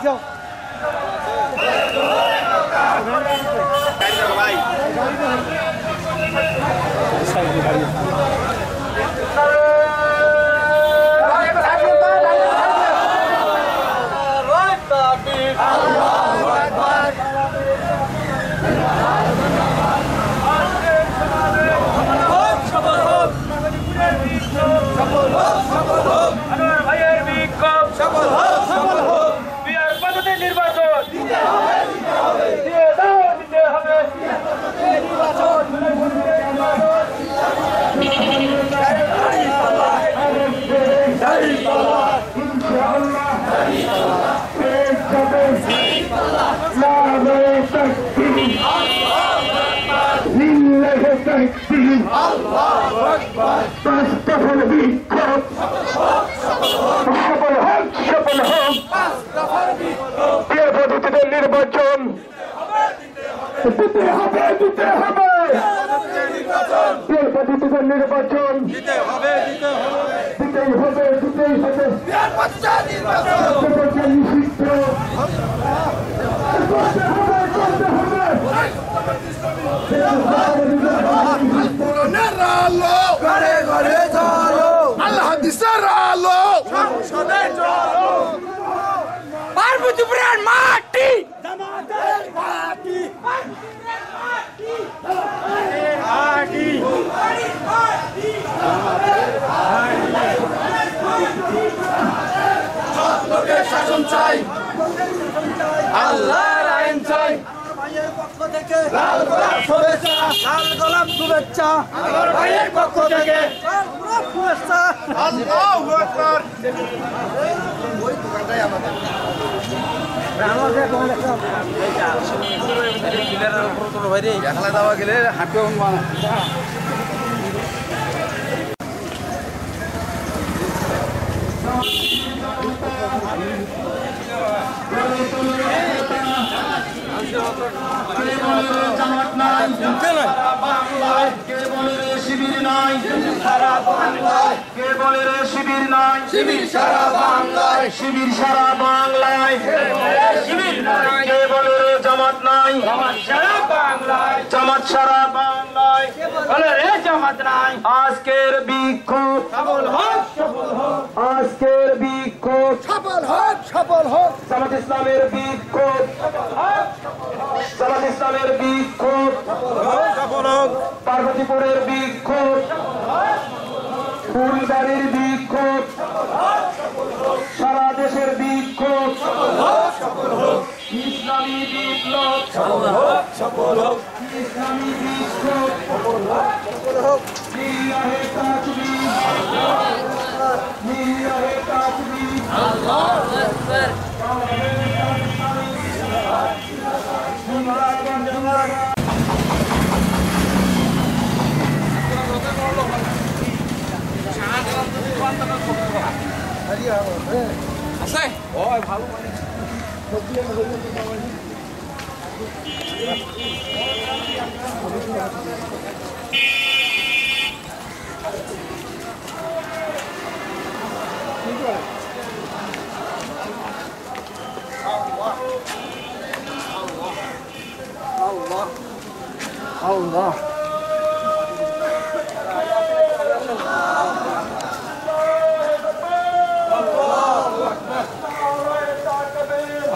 যাও নির্বাচন দিতে হবে নির্বাচন দিতেই হবে নিষিদ্ধ আলো ঘরে ঘরে চলো আল্লাহ দিশার আলো সংসদে চলো পার্বতীপুরের মাটি জামাতের মাটি সত্যকে শাসন চাই আল্লাহর আইন চাই ভাইয়ের পক্ষ থেকে লাল গোলাপ শুভেচ্ছা আমার ভাইয়ের পক্ষ থেকে লাল গোলাপ শুভেচ্ছা আল্লাহু আকবার ওই দোকানটাই আমাদের খেলা দেওয়া গেলে হাঁটবে শিবির নাই সারা বাংলায় কে বলে রে শিবির নাই শিবির সারা বাংলায় শিবির সারা বাংলায় শিবির নাই কে বলে রে জামাত নাই জামাত সারা বাংলায় জামাত সারা বাংলায় বলে রে জামাত নাই আজকের বিক্ষোভ সফল হোক আজকের বিক্ষোভ সফল হোক জামাত ইসলামের বিক্ষোভ জামাত ইসলামের বিক্ষোভ সফল হোক পার্বতীপুরের বিক্ষোভ ফুলবাড়ির বিক্ষোভ সারা দেশের বিক্ষোভ ইসলামী বিপ্লব সফল হোক ইসলামী বিক্ষোভ সফল হোক লিল্লাহে তাকবীর লিল্লাহে তাকবীর আল্লাহু আকবার আছে ও ভালো মানে Allah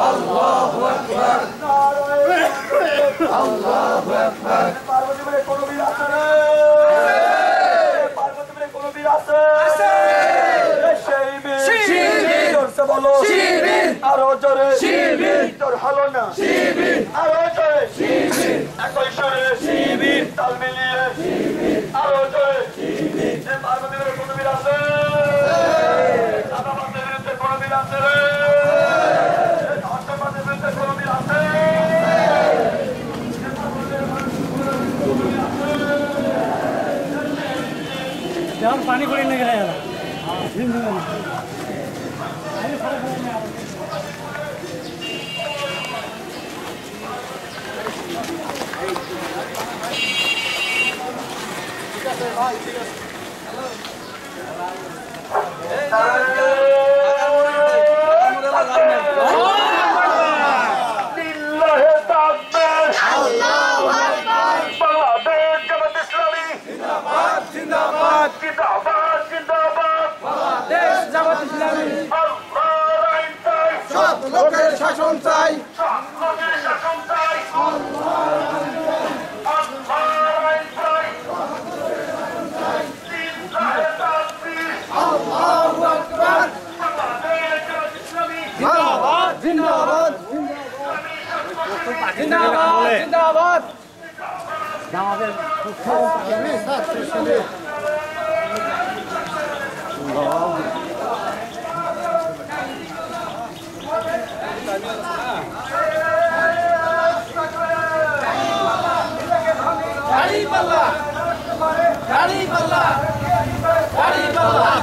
Allahu Akbar Allahu Akbar পার্বতীপুরে কোন বীর আছে রে পার্বতীপুরে কোন বীর আছে শিবির জোরসে বলো শিবির আরো জোরে শিবির তোর হলো না শিবির আরো জোরে শিবির একই সুরে শিবির তাল মিলিয়ে শিবির আরো জোরে শিবির পার্বতীপুরে কোন বীর আছে আমাদের বিরুদ্ধে কোন বীর আছে রে पानी पड़ी नहीं गया यार ठीक है লোকের শাসন চাই লোকের শাসন চাই আল্লাহর আইন চাই আল্লাহু আকবার জিন্দাবাদ জিন্দাবাদ জিন্দাবাদ জিন্দাবাদ আমাদের গাড়ি পাল্লা গাড়ি পাল্লা গাড়ি পাল্লা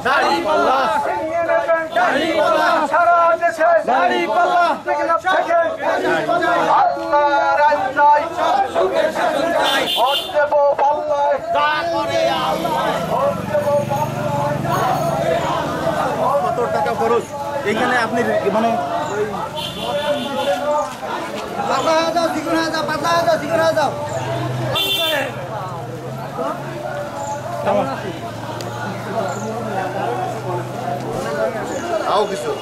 গাড়ি পাল্লা গাড়ি পাল্লা সারা দেশে গাড়ি পাল্লা আল্লাহর আইন চাই সুখের শাসন চাই ভোট দেব পাল্লায় যা করে আল্লাহ ভোট দেব পাল্লায় কত টাকা খরচ এখানে আপনি মানে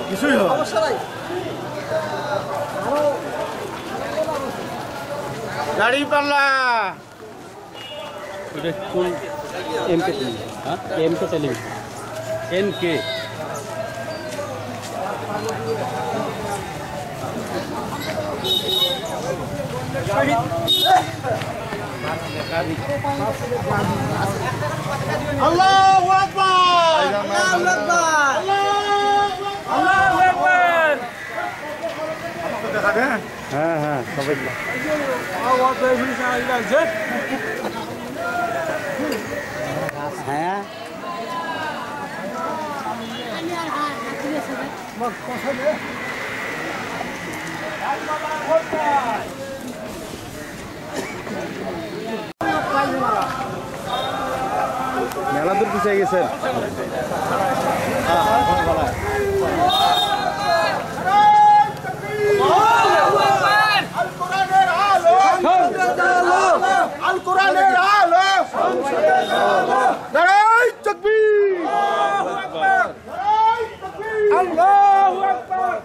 কিছুই নয় গাড়ি পাল্লা এটা কোন এমকে টেলিভিশন হ্যাঁ এমকে টেলিভিশন এনকে আল্লাহু আকবার আল্লাহু আকবার আল্লাহু আকবার দেখাবেন হ্যাঁ হ্যাঁ সবাই হ্যাঁ মেলা দূর পিছিয়ে গেছেন আল কোরআনের আলো নারায়ে তাকবীর আল্লাহু আকবার আল্লাহু আকবার